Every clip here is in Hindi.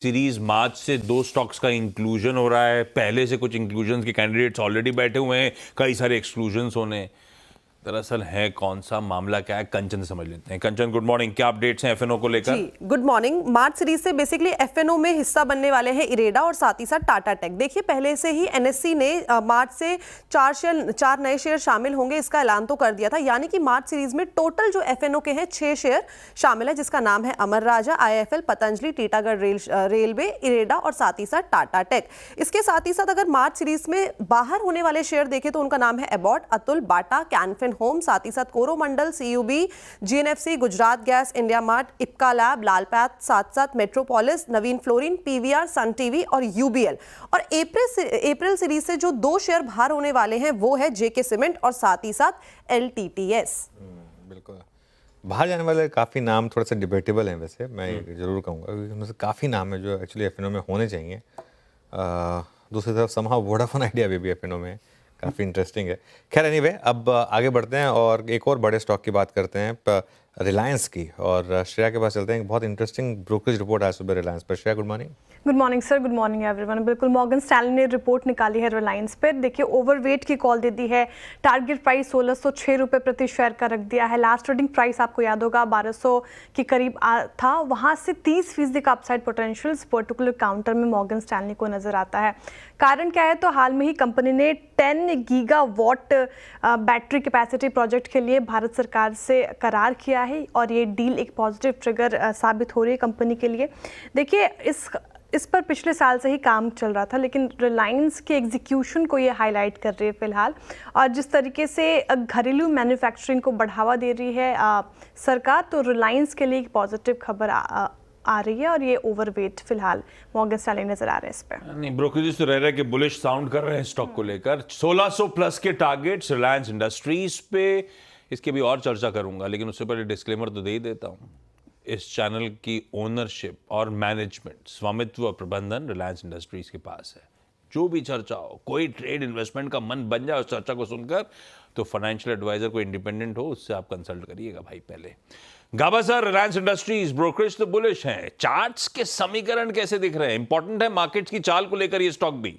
सीरीज मार्च से 2 स्टॉक्स का इंक्लूजन हो रहा है, पहले से कुछ इंक्लूजन के कैंडिडेट्स ऑलरेडी बैठे हुए हैं, कई सारे एक्सक्लूजन होने। दरअसल है कौन सा मामला, क्या है, कंचन से समझ लेते हैं। कंचन, गुड मॉर्निंग, क्या अपडेट्स हैं एफएनओ को लेकर? जी गुड मॉर्निंग। मार्च सीरीज से बेसिकली एफएनओ में हिस्सा बनने वाले हैं इरेडा और साथ ही साथ टाटा टेक। देखिए पहले से ही एनएससी ने मार्च से 4 नए शेयर शामिल होंगे, इसका ऐलान तो कर दिया था। यानी कि मार्च सीरीज में टोटल जो एफएनओ के हैं 6 शेयर शामिल है, जिसका नाम है अमर राजा, आईएफएल, पतंजलि, टीटागढ़ रेलवे, इरेडा और साथ ही साथ टाटा टेक। इसके साथ ही साथ अगर मार्च सीरीज में बाहर होने वाले शेयर देखें तो उनका नाम है एबॉट, अतुल, बाटा, कैनफिन होम, साथ ही साथ कोरोमंडल, सीयूबी, जीएनएफसी, गुजरात गैस, इंडिया मार्ट, इप्का लैब, लालपैथ, साथ साथ मेट्रोपोलिस, नवीन फ्लोरिन, पीवीआर, सन टीवी और यूबीएल। और अप्रैल सीरीज से जो 2 शेयर बाहर होने वाले हैं वो है जेके सीमेंट और साथ ही साथ एलटीटीएस। बिल्कुल, बाहर जाने वाले काफ़ी नाम थोड़ा सा डिबेटेबल हैं। वैसे मैं ज़रूर कहूँगा क्योंकि उनमें से काफ़ी नाम है जो एक्चुअली एफएनओ में होने चाहिए। दूसरी तरफ समहाउ वोडाफोन आइडिया भी एफएनओ में काफ़ी इंटरेस्टिंग है। खैर एनीवे, अब आगे बढ़ते हैं और एक और बड़े स्टॉक की बात करते हैं, रिलायंस की। और श्रेया के पास चलते हैं। बहुत इंटरेस्टिंग ब्रोकरेज रिपोर्ट आज सुबह रिलायंस पर। Shreya, good morning. Good morning sir, good morning everyone. बिल्कुल, मॉर्गन स्टैनली ने रिपोर्ट निकाली है रिलायंस पर। देखिए ओवरवेट की कॉल दे दी है, टारगेट प्राइस 1606 रुपये प्रति शेयर का रख दिया है। लास्ट ट्रेडिंग प्राइस आपको याद होगा 1200 के करीब था, वहाँ से 30% का अपसाइड पोटेंशियल इस पर्टिकुलर काउंटर में मॉर्गन स्टैनली को नजर आता है। कारण क्या है, तो हाल में ही कंपनी ने 10 गीगावाट बैटरी कैपेसिटी प्रोजेक्ट के लिए भारत सरकार से करार किया है और ये डील एक पॉजिटिव ट्रिगर साबित हो रही है कंपनी के लिए। देखिए इस पर पिछले साल से ही काम चल रहा था, लेकिन रिलायंस के एग्जीक्यूशन को ये हाईलाइट कर रही है फिलहाल। और जिस तरीके से घरेलू मैन्युफैक्चरिंग को बढ़ावा दे रही है सरकार, तो रिलायंस के लिए एक पॉजिटिव खबर आ रही है और ये ओवरवेट फिलहाल मॉर्गन स्टैनली नजर आ रहे हैं इस पर। नहीं, ब्रोकरेज तो रह रहे कि बुलिश साउंड कर रहे हैं स्टॉक को लेकर। 1600 प्लस के टारगेट्स रिलायंस इंडस्ट्रीज पे, इसकी भी और चर्चा करूंगा, लेकिन उससे पहले डिस्क्लेमर तो दे ही देता हूं। इस चैनल की ओनरशिप और मैनेजमेंट, स्वामित्व और प्रबंधन रिलायंस इंडस्ट्रीज के पास है। जो भी चर्चा हो, कोई ट्रेड इन्वेस्टमेंट का मन बन जाए उस चर्चा को सुनकर, तो फाइनेंशियल एडवाइजर को इंडिपेंडेंट हो उससे आप कंसल्ट करिएगा भाई पहले। गाबा सर, रिलायंस इंडस्ट्रीज ब्रोकरेज तो बुलिश हैं, चार्ट्स के समीकरण कैसे दिख रहे हैं? इंपॉर्टेंट है मार्केट्स की चाल को लेकर ये स्टॉक भी।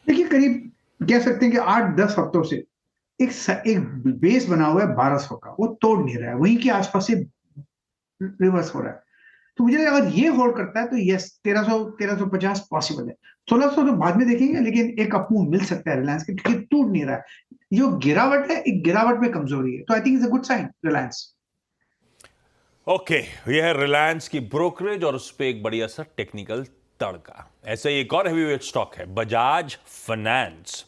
देखिए करीब कह सकते हैं कि 8-10 हफ्तों से एक बेस बना हुआ है 1200 का, वो तोड़ नहीं रहा है, वहीं के आसपास से रिवर्स हो रहा है। तो मुझे अगर ये होल्ड करता है तो यस 1350 पॉसिबल है। 1600 तो बाद में देखेंगे, लेकिन एक अपमूव मिल सकता है रिलायंस के, क्योंकि टूट नहीं रहा है। जो गिरावट है, एक गिरावट में कमजोरी है, तो I think it's a good sign Reliance. Okay, यह है रिलायंस की ब्रोकरेज और उस पर एक बढ़िया सा टेक्निकल तड़का। ऐसे ही एक और हैवीवेट स्टॉक है बजाज फाइनेंस।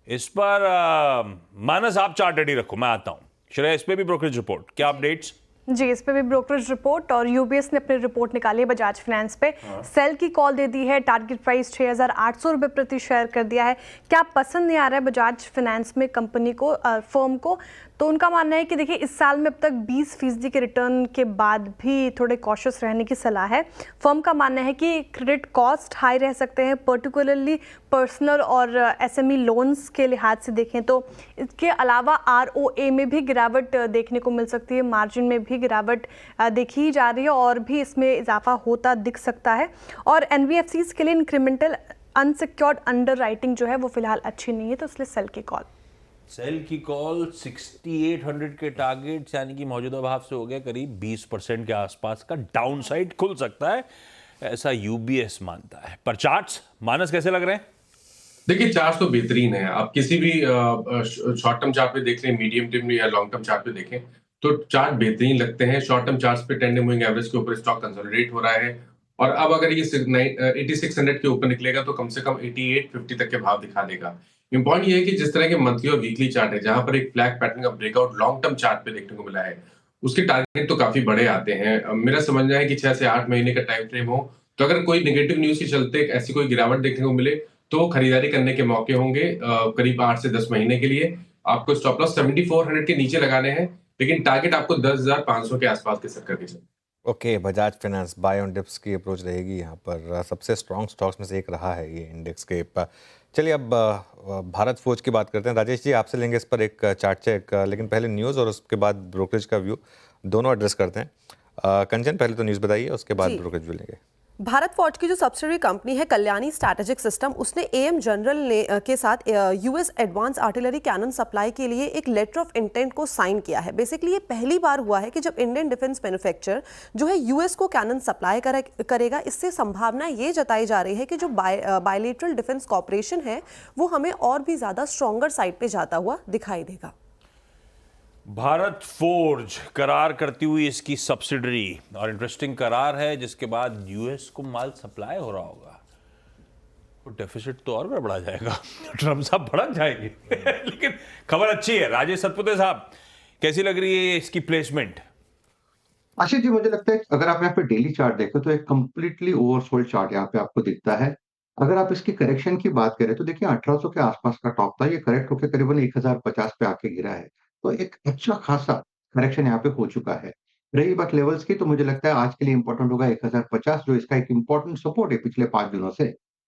इस पर मानस आप चार्ट रेडी रखो, मैं आता हूं। श्रेया, इस पे भी ब्रोकरेज रिपोर्ट, क्या अपडेट्स? जी, इस पे भी ब्रोकरेज रिपोर्ट और यूबीएस ने अपनी रिपोर्ट निकाली है बजाज फाइनेंस पे। सेल की कॉल दे दी है, टारगेट प्राइस 6800 रुपये प्रति शेयर कर दिया है। क्या पसंद नहीं आ रहा है बजाज फाइनेंस में कंपनी को, फर्म को? तो उनका मानना है कि देखिए इस साल में अब तक 20% के रिटर्न के बाद भी थोड़े कॉशियस रहने की सलाह है। फर्म का मानना है कि क्रेडिट कॉस्ट हाई रह सकते हैं, पर्टिकुलरली पर्सनल और एसएमई लोन्स के लिहाज से देखें तो। इसके अलावा आरओए में भी गिरावट देखने को मिल सकती है, मार्जिन में भी गिरावट देखी जा रही है और भी इसमें इजाफा होता दिख सकता है। और एनबीएफसीज के लिए इंक्रीमेंटल अनसिक्योर्ड अंडर राइटिंग जो है वो फिलहाल अच्छी नहीं है, तो इसलिए सेल की कॉल। सेल की कॉल 6800 के टारगेट, यानी कि मौजूदा भाव से हो गया करीब 20% के आसपास का डाउनसाइड खुल सकता है, ऐसा यूबीएस मानता है। पर चार्ट्स मानस कैसे लग रहे हैं? देखिए चार्ट तो बेहतरीन है। आप किसी भी शॉर्ट टर्म चार्ट पे देख लें, मीडियम टर्म या लॉन्ग टर्म चार्ट पे देखें तो चार्ट बेहतरीन लगते हैं। शॉर्ट टर्म चार्ट्स पे टेंडेम मूविंग एवरेज के ऊपर स्टॉक कंसोलिडेट हो रहा है और अब अगर ये 8600 के ऊपर निकलेगा तो कम से कम 8850 तक के भाव दिखा देगा। इंपॉर्टेंट ये है कि जिस तरह के मंथली और वीकली चार्ट है, जहां पर एक फ्लैग पैटर्न का ब्रेकआउट लॉन्ग टर्म चार्ट पे देखने को मिला है, उसके टारगेट तो काफी बड़े आते हैं। मेरा समझना है कि 6 से 8 महीने का टाइम फ्रेम हो, तो अगर कोई नेगेटिव न्यूज के चलते ऐसी कोई गिरावट देखने को मिले तो खरीदारी करने के मौके होंगे करीब 8 से 10 महीने के लिए। आपको स्टॉप लॉस 7400 के नीचे लगाने हैं, लेकिन टारगेट आपको 10,500 के आसपास के सेट करके चलना। Okay, Bajaj finance buy on dips की अप्रोच रहेगी यहाँ पर। सबसे स्ट्रॉन्ग स्टॉक्स में से एक रहा है ये इंडेक्स के। चलिए अब भारत फोर्ज की बात करते हैं। राजेश जी, आपसे लेंगे इस पर एक चार्ट चेक, लेकिन पहले न्यूज़ और उसके बाद ब्रोकरेज का व्यू दोनों एड्रेस करते हैं। कंचन, पहले तो न्यूज़ बताइए, उसके बाद ब्रोकरेज व्यू लेंगे। भारत फोर्ज की जो सब्सिडरी कंपनी है कल्याणी स्ट्रैटेजिक सिस्टम, उसने एएम जनरल के साथ US advance artillery cannon supply के लिए एक लेटर ऑफ इंटेंट को साइन किया है। बेसिकली ये पहली बार हुआ है कि जब इंडियन डिफेंस मैन्युफैक्चरर जो है यूएस को कैनन सप्लाई करेगा। इससे संभावना ये जताई जा रही है कि जो बायलेटरल डिफेंस कॉपरेशन है वो हमें और भी ज्यादा स्ट्रॉन्गर साइड पे जाता हुआ दिखाई देगा। भारत फोर्ज करार करती हुई इसकी सब्सिडरी, और इंटरेस्टिंग करार है जिसके बाद यूएस को माल सप्लाई हो रहा होगा, तो डेफिसिट तो और बढ़ा जाएगा, ट्रम्प साहब भड़क जाएंगे। लेकिन खबर अच्छी है। राजेश सतपुते साहब, कैसी लग रही है इसकी प्लेसमेंट? आशीष जी, मुझे लगता है अगर आप यहाँ पे डेली चार्ट देखें तो एक कंप्लीटली ओवरसोल्ड चार्ट यहाँ पे आपको दिखता है। अगर आप इसकी करेक्शन की बात करें तो देखिए 1800 के आसपास का टॉप था, ये करेक्ट होकर करीबन 1050 पे आके गिरा है। तो एक अच्छा खासा करेक्शन यहाँ पे हो चुका है। रही बात लेवल्स की, तो मुझे लगता है आज के लिए इंपॉर्टेंट होगा 1050, जो इसका एक इंपॉर्टेंट सपोर्ट है पिछले 5 दिनों से।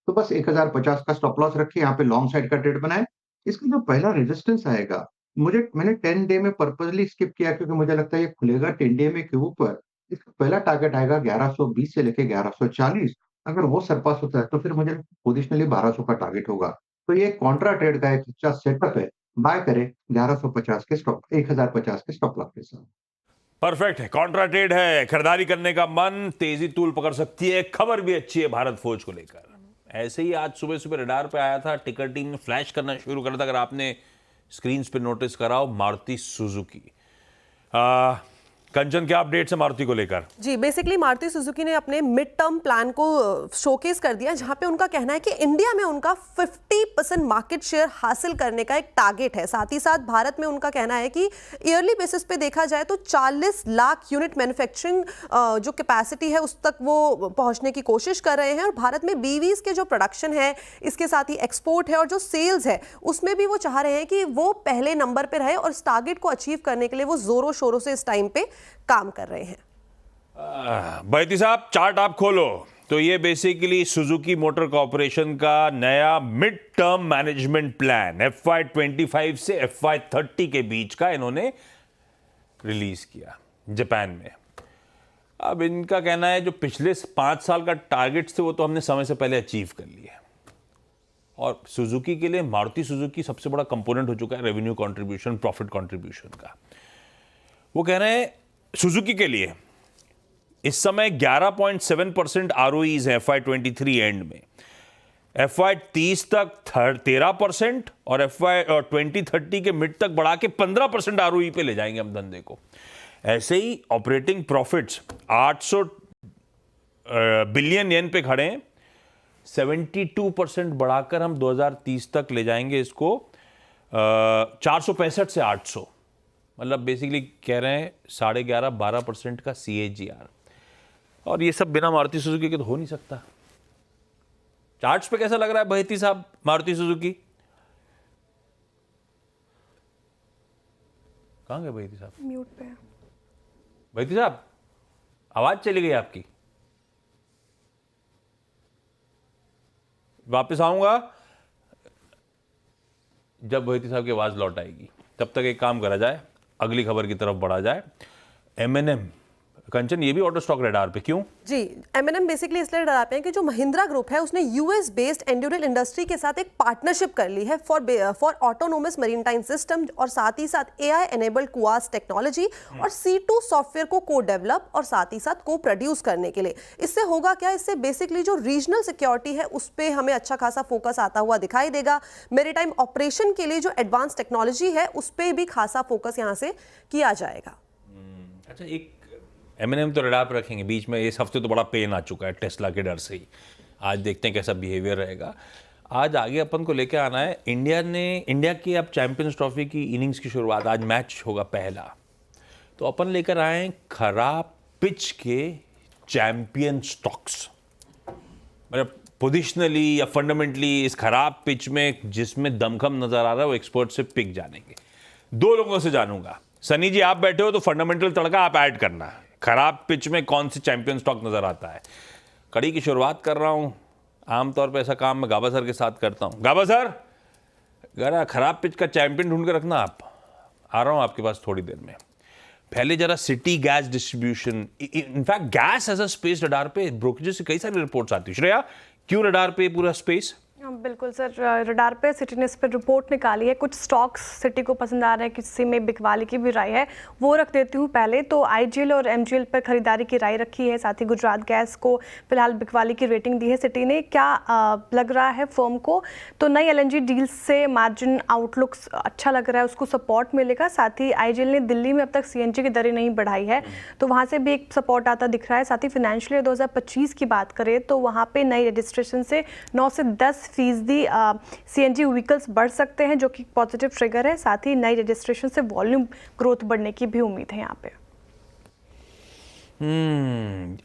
तो बस 1050 का स्टॉप लॉस रखिए, यहाँ पे लॉन्ग साइड का ट्रेड बनाए। इसका जो पहला रेजिस्टेंस आएगा, मैंने 10 डे में पर्पसली स्किप किया क्योंकि मुझे लगता है ये खुलेगा 10 डे में के ऊपर। इसका पहला टारगेट आएगा 1120 से लेके 1140। अगर वो सरपास होता है तो फिर मुझे पोजिशनली 1200 का टारगेट होगा। तो ये कॉन्ट्रा ट्रेड का एक अच्छा सेटअप है। बाय करें 1150 के स्टॉप 1050 के स्टॉप लॉस के साथ। परफेक्ट है, कॉन्ट्रा ट्रेड है, खरीदारी करने का मन, तेजी तूल पकड़ सकती है। खबर भी अच्छी है भारत फौज को लेकर। ऐसे ही आज सुबह सुबह रडार पे आया था, टिकर टीम ने फ्लैश करना शुरू कर दिया। अगर आपने स्क्रीन पे नोटिस कराओ, मारुति सुजुकी। कंचन, क्या अपडेट्स है मारुति को लेकर? जी, बेसिकली मारुति सुजुकी ने अपने मिड टर्म प्लान को शोकेस कर दिया, जहां पे उनका कहना है कि इंडिया में उनका 50% मार्केट शेयर हासिल करने का एक टारगेट है। साथ ही साथ भारत में उनका कहना है कि ईयरली बेसिस पे देखा जाए तो 40 लाख यूनिट मैन्युफैक्चरिंग जो कैपेसिटी है उस तक वो पहुंचने की कोशिश कर रहे हैं। और भारत में बीवीज के जो प्रोडक्शन है, इसके साथ ही एक्सपोर्ट है और जो सेल्स है, उसमें भी वो चाह रहे हैं कि वो पहले नंबर पर रहे। और इस टारगेट को अचीव करने के लिए वो जोरों शोरों से इस टाइम पे काम कर रहे हैं। बैती साहब, चार्ट आप खोलो तो ये बेसिकली सुजुकी मोटर कॉर्पोरेशन का नया mid term management plan FY25 से FY30 के बीच का इन्होंने रिलीज किया जापान में। अब इनका कहना है जो पिछले 5 साल का टारगेट थे वो तो हमने समय से पहले अचीव कर लिया। और सुजुकी के लिए मारुति सुजुकी सबसे बड़ा कंपोनेंट हो चुका है रेवेन्यू कंट्रीब्यूशन, प्रॉफिट कंट्रीब्यूशन का। वो कह रहे हैं सुजुकी के लिए इस समय 11.7% ROEs है FY23 एंड में, FY30 तक 13% और FY2030 के मिड तक बढ़ा के 15% ROE पे ले जाएंगे हम धंधे को। ऐसे ही ऑपरेटिंग प्रॉफिट्स 800 बिलियन येन पे खड़े हैं, 72% बढ़ाकर हम 2030 तक ले जाएंगे इसको 465 से 800। मतलब बेसिकली कह रहे हैं 11.5-12% का CAGR। और ये सब बिना मारुति सुजुकी के तो हो नहीं सकता। चार्ट्स पे कैसा लग रहा है बहेती साहब मारुति सुजुकी? कहाँ गए बहेती साहब? म्यूट पे। बहेती साहब, आवाज चली गई आपकी। वापस आऊंगा जब बहेती साहब की आवाज लौट आएगी। तब तक एक काम करा जाए, अगली खबर की तरफ बढ़ा जाए। M&M, कंचन, ये भी ऑटो स्टॉक रडार पे क्यों? जी, M&M बेसिकली इसलिए डराते हैं कि जो महिंद्रा ग्रुप है उसने यूएस बेस्ड एंड्यूरल इंडस्ट्री के साथ एक पार्टनरशिप कर ली है फॉर ऑटोनोमस मरीनटाइन सिस्टम, और साथ ही साथ AI एनेबल्ड कुआस टेक्नोलॉजी और C2 सॉफ्टवेयर को को डेवलप और साथ ही साथ को प्रोड्यूस करने के लिए। इससे होगा क्या, इससे बेसिकली जो रीजनल सिक्योरिटी है उस पर हमें अच्छा खासा फोकस आता हुआ दिखाई देगा। मेरीटाइम ऑपरेशन के लिए जो एडवांस टेक्नोलॉजी है उस पर भी खासा फोकस यहाँ से किया जाएगा। अच्छा, एक M&M तो रडार पर रखेंगे। बीच में इस हफ्ते तो बड़ा पेन आ चुका है टेस्ला के डर से ही। आज देखते हैं कैसा बिहेवियर रहेगा। आज आगे अपन को लेके आना है इंडिया की अब चैंपियंस ट्रॉफी की इनिंग्स की शुरुआत, आज मैच होगा पहला। तो अपन लेकर आए हैं खराब पिच के चैंपियन स्टॉक्स। मतलब पोजिशनली या फंडामेंटली इस खराब पिच में जिसमें दमखम नजर आ रहा है वो एक्सपर्ट से पिक जानेंगे। 2 लोगों से जानूंगा। सनी जी, आप बैठे हो तो फंडामेंटल तड़का आप ऐड करना है। खराब पिच में कौन सी चैंपियन स्टॉक नजर आता है? कड़ी की शुरुआत कर रहा हूं। आमतौर पे ऐसा काम मैं गाबा सर के साथ करता हूं। गाबा सर, अगर खराब पिच का चैंपियन ढूंढ के रखना। आप आ रहा हूं आपके पास थोड़ी देर में। पहले जरा city gas distribution, in fact gas as a space radar पे ब्रोकरेज से कई सारी रिपोर्ट्स आती है। श्रेया, क्यों रडार पे पूरा स्पेस? बिल्कुल सर, रडार पे सिटी ने इस पर रिपोर्ट निकाली है। कुछ स्टॉक्स सिटी को पसंद आ रहे हैं, किसी में बिकवाली की भी राय है, वो रख देती हूँ पहले। तो आईजीएल और एमजीएल पर खरीदारी की राय रखी है, साथ ही गुजरात गैस को फिलहाल बिकवाली की रेटिंग दी है सिटी ने। क्या लग रहा है फर्म को? तो नई एलएनजी डील से मार्जिन आउटलुक अच्छा लग रहा है, उसको सपोर्ट मिलेगा। साथ ही आईजीएल ने दिल्ली में अब तक सीएनजी की दरें नहीं बढ़ाई है, तो वहाँ से भी एक सपोर्ट आता दिख रहा है। साथ ही फाइनेंशियल ईयर 2025 की बात करें तो वहाँ पे नई रजिस्ट्रेशन से 9 से 10% सीएनजी व्हीकल्स बढ़ सकते हैं, जो कि पॉजिटिव ट्रिगर है। साथ ही नई रजिस्ट्रेशन से वॉल्यूम ग्रोथ बढ़ने की भी उम्मीद है यहाँ पे।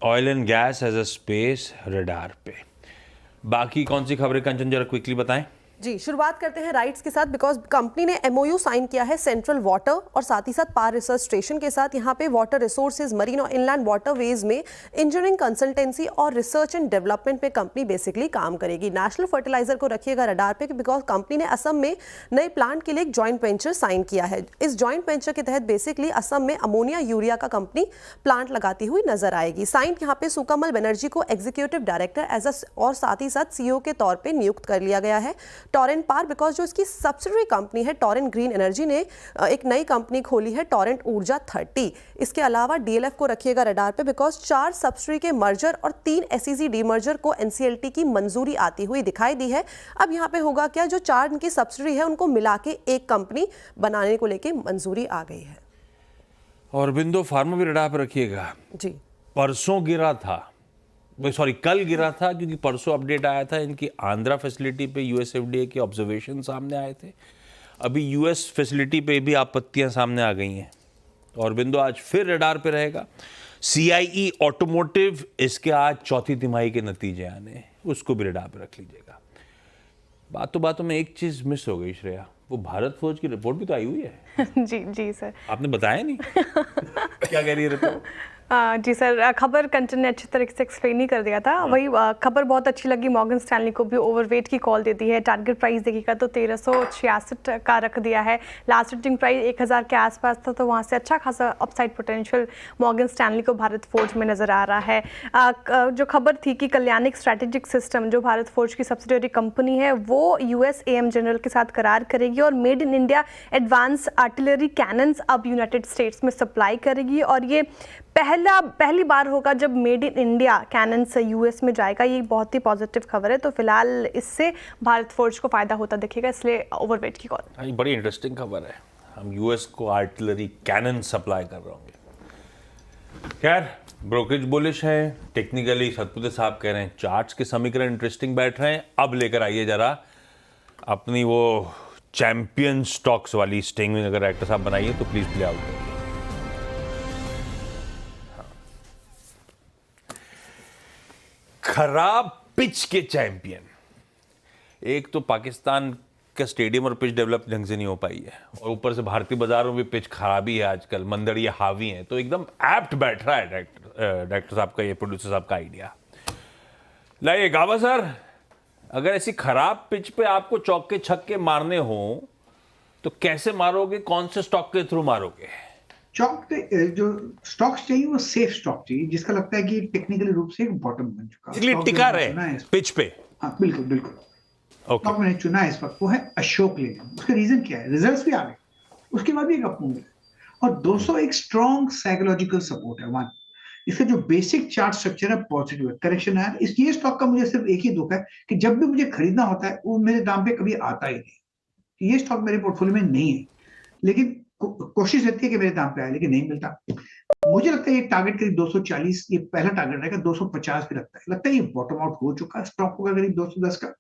Oil and gas as a space radar पे। बाकी कौन सी खबरें कंचन जरा क्विकली बताएं। जी, शुरुआत करते हैं राइट्स के साथ, बिकॉज कंपनी ने एमओयू साइन किया है सेंट्रल वाटर और साथ ही साथ पावर रिसर्च स्टेशन के साथ। यहाँ पे वाटर रिसोर्सेज, मरीन और इनलैंड वाटरवेज में इंजीनियरिंग कंसल्टेंसी और रिसर्च एंड डेवलपमेंट पे कंपनी बेसिकली काम करेगी। नेशनल फर्टिलाइजर को रखिएगा रडार पे, बिकॉज कंपनी ने असम में नए प्लांट के लिए एक जॉइंट वेंचर साइन किया है। इस जॉइंट वेंचर के तहत बेसिकली असम में अमोनिया यूरिया का कंपनी प्लांट लगाती हुई नजर आएगी। साइन यहाँ पे सुकामल बनर्जी को एग्जीक्यूटिव डायरेक्टर एज और साथ ही साथ सीईओ के तौर पर नियुक्त कर लिया गया है। टोरेंट पावर, बिकॉज जो इसकी सब्सिडरी कंपनी है टोरेंट ग्रीन एनर्जी ने एक नई कंपनी खोली है टोरेंट ऊर्जा 30। इसके अलावा डीएलएफ को रखिएगा रडार पे, बिकॉज 4 सब्सिडरी के मर्जर और 3 एसईसी डीमर्जर को एनसीएलटी की मंजूरी आती हुई दिखाई दी है। अब यहाँ पे होगा क्या, जो 4 इनकी सब्सिडरी है उनको मिला के एक कंपनी बनाने को लेके मंजूरी आ गई है। और बिंदु फार्मा भी रडार पे रखिएगा। जी, परसों गिरा था, सॉरी कल गिरा था, क्योंकि परसों अपडेट आया था इनकी आंध्रा फैसिलिटी पे यूएसएफडीए के ऑब्जर्वेशन सामने आए थे। अभी यूएस फैसिलिटी पे भी आपत्तियां सामने आ गई हैं। और बिंदु आज फिर रडार पे रहेगा। सीआईई ऑटोमोटिव, इसके आज चौथी तिमाही के नतीजे आने हैं, उसको भी रडार पे रख लीजिएगा। बातों में एक चीज मिस हो गई श्रेया, वो भारत फौज की रिपोर्ट भी तो आई हुई है। जी जी सर, आपने बताया नहीं। क्या कह रही है रिपोर्ट? जी सर, खबर कंचन ने अच्छी तरीके से एक्सप्लेन ही कर दिया था। वही खबर बहुत अच्छी लगी। मॉर्गन स्टैनली को भी ओवरवेट की कॉल दे दी है। टारगेट प्राइस देखिएगा तो 1366 का रख दिया है। लास्ट रेटिंग प्राइस 1000 के आसपास था, तो वहाँ से अच्छा खासा अपसाइड पोटेंशियल मॉर्गन स्टैनली को भारत फोर्ज में नजर आ रहा है। जो खबर थी कि कल्याणिक स्ट्रैटेजिक सिस्टम, जो भारत फोर्ज की सब्सिडियरी कंपनी है, वो यूएसएएम जनरल के साथ करार करेगी और made in India advance artillery cannons अब यूनाइटेड स्टेट्स में सप्लाई करेगी। और ये पहली बार होगा जब made in India cannons US में जाएगा। ये बहुत ही पॉजिटिव खबर है। तो फिलहाल इससे भारत फोर्ज को फायदा होता दिखेगा, इसलिए ओवरवेट की कॉल। बड़ी इंटरेस्टिंग खबर है, हम यूएस को आर्टिलरी कैनन सप्लाई कर रहे होंगे। खैर, ब्रोकरेज बुलिश है, टेक्निकली सतपुते साहब कह रहे हैं चार्ट्स के समीकरण इंटरेस्टिंग बैठ रहे हैं। अब लेकर आइए जरा अपनी वो चैंपियन स्टॉक्स वाली स्टिंग, अगर एक्टर साहब बनाइए तो प्लीज प्ले आउट करिए। खराब पिच के चैंपियन, एक तो पाकिस्तान का स्टेडियम और पिच डेवलप ढंग से नहीं हो पाई है, और ऊपर से भारतीय बाजारों में पिच खराबी है आजकल, मंदड़िया हावी है, तो एकदम एप्ट बैठ रहा है डायरेक्टर साहब का, ये प्रोड्यूसर साहब का आइडिया। लाइए गावा सर, अगर ऐसी खराब पिच पे आपको चौके छक्के मारने हो तो कैसे मारोगे, कौन से स्टॉक के थ्रू मारोगे? चौक पे जो स्टॉक्स चाहिए वो सेफ स्टॉक चाहिए, जिसका लगता है कि टेक्निकली रूप से एक बॉटम बन चुका है, टिका रहे पिच पे। हाँ बिल्कुल बिल्कुल। ओके, स्टॉक मैंने चुना है इस वक्त, वो है अशोक लेलैंड। उसका रीजन क्या है, रिजल्ट्स भी आ गए, उसके बाद भी एक अप मूव है, और 200 एक स्ट्रॉन्ग साइकोलॉजिकल सपोर्ट है। 1, इसका जो बेसिक चार्ट स्ट्रक्चर है पॉजिटिव है, करेक्शन है। इस ये स्टॉक का मुझे सिर्फ एक ही दुख है कि जब भी मुझे खरीदना होता है वो मेरे दाम पे कभी आता ही नहीं। ये स्टॉक मेरे पोर्टफोलियो में नहीं है, लेकिन कोशिश रहती है कि मेरे दाम पे आए, लेकिन नहीं मिलता। मुझे लगता है ये टारगेट करीब 240, ये पहला टारगेट रहेगा। 250 भी लगता है ये बॉटम आउट हो चुका है, स्टॉक होगा करीब 210 का।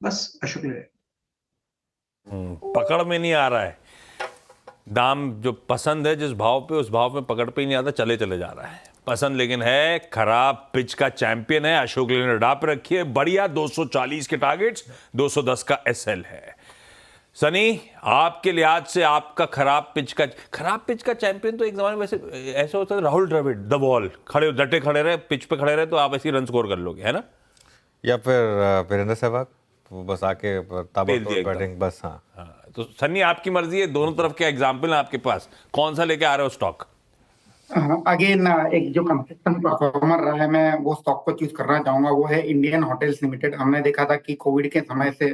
बस अशोक लेलैंड पकड़ में नहीं आ रहा है, दाम जो पसंद है जिस भाव पे, उस भाव में पकड़ पे ही नहीं आता, चले जा रहा है पसंद, लेकिन है खराब पिच का चैंपियन है अशोक लेलैंड। रडार पे रखिए, बढ़िया 240 के टारगेट्स, 210 का एसएल है। सनी, आपके लिहाज से आपका खराब पिच का चैंपियन तो एक जमाने में वैसे ऐसा होता है, राहुल द्रविड़, द वॉल, डटे खड़े रहे, पिच पे खड़े रहे तो आप ऐसे रन स्कोर कर लोगे, है ना? या फिर वीरेंद्र सहवाग, वो बस आके ताबड़तोड़ बैटिंग, बस। हाँ, तो सन्नी आपकी मर्जी है, दोनों तरफ के एग्जाम्पल है आपके पास, कौन सा लेके आ रहे हो स्टॉक? अगेन एक जो कंसिस्टेंट परफॉर्मर रहा है, मैं वो स्टॉक को चूज करना चाहूंगा, वो है इंडियन होटल्स लिमिटेड। हमने देखा था कि कोविड के समय से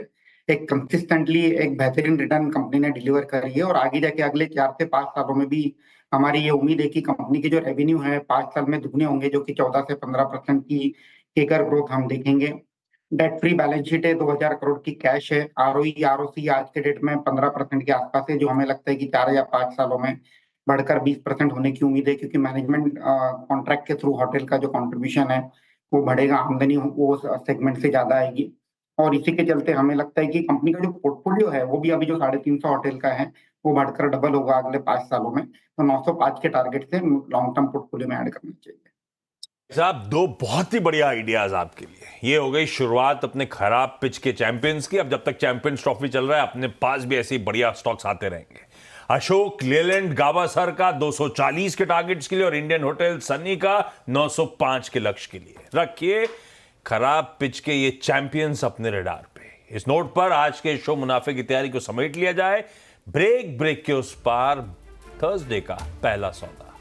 एक कंसिस्टेंटली एक बेहतरीन रिटर्न कंपनी ने डिलीवर करी है, और आगे जाके अगले 4 से 5 सालों में भी हमारी ये उम्मीद है कि कंपनी के जो रेवेन्यू है 5 साल में दुगने होंगे, जो कि 14 से 15% की केकर ग्रोथ हम देखेंगे। डेट फ्री बैलेंस शीट है, 2000 करोड़ की कैश है, आरओई आरओसी आज के डेट में 15% के आसपास है, जो हमें लगता है कि 4 या 5 सालों में बढ़कर 20% होने की उम्मीद है, क्योंकि मैनेजमेंट कॉन्ट्रैक्ट के थ्रू होटल का जो कंट्रीब्यूशन है वो बढ़ेगा, आमदनी वो सेगमेंट से ज्यादा आएगी। और इसी के चलते हमें लगता है कि कंपनी का जो पोर्टफोलियो है वो भी अभी जो 350 होटल का है वो बढ़कर डबल होगा अगले 5 सालों में। तो 905 के टारगेट से लॉन्ग टर्म पोर्टफोलियो में ऐड करना चाहिए। साहब, दो बहुत ही बढ़िया आइडियाज आपके लिए। ये हो गई शुरुआत अपने खराब पिच के चैंपियंस की। अब जब तक चैंपियंस ट्रॉफी चल रहा है अपने पास भी ऐसे ही बढ़िया स्टॉक्स आते रहेंगे। अशोक लेलैंड गावस्कर का 240 के टारगेट्स के लिए और इंडियन होटल सन्नी का 905 के लक्ष्य के लिए रखिए खराब पिच के ये चैंपियंस अपने रडार पे। इस नोट पर आज के शो मुनाफे की तैयारी को समेट लिया जाए। ब्रेक के उस पार थर्सडे का पहला सौदा।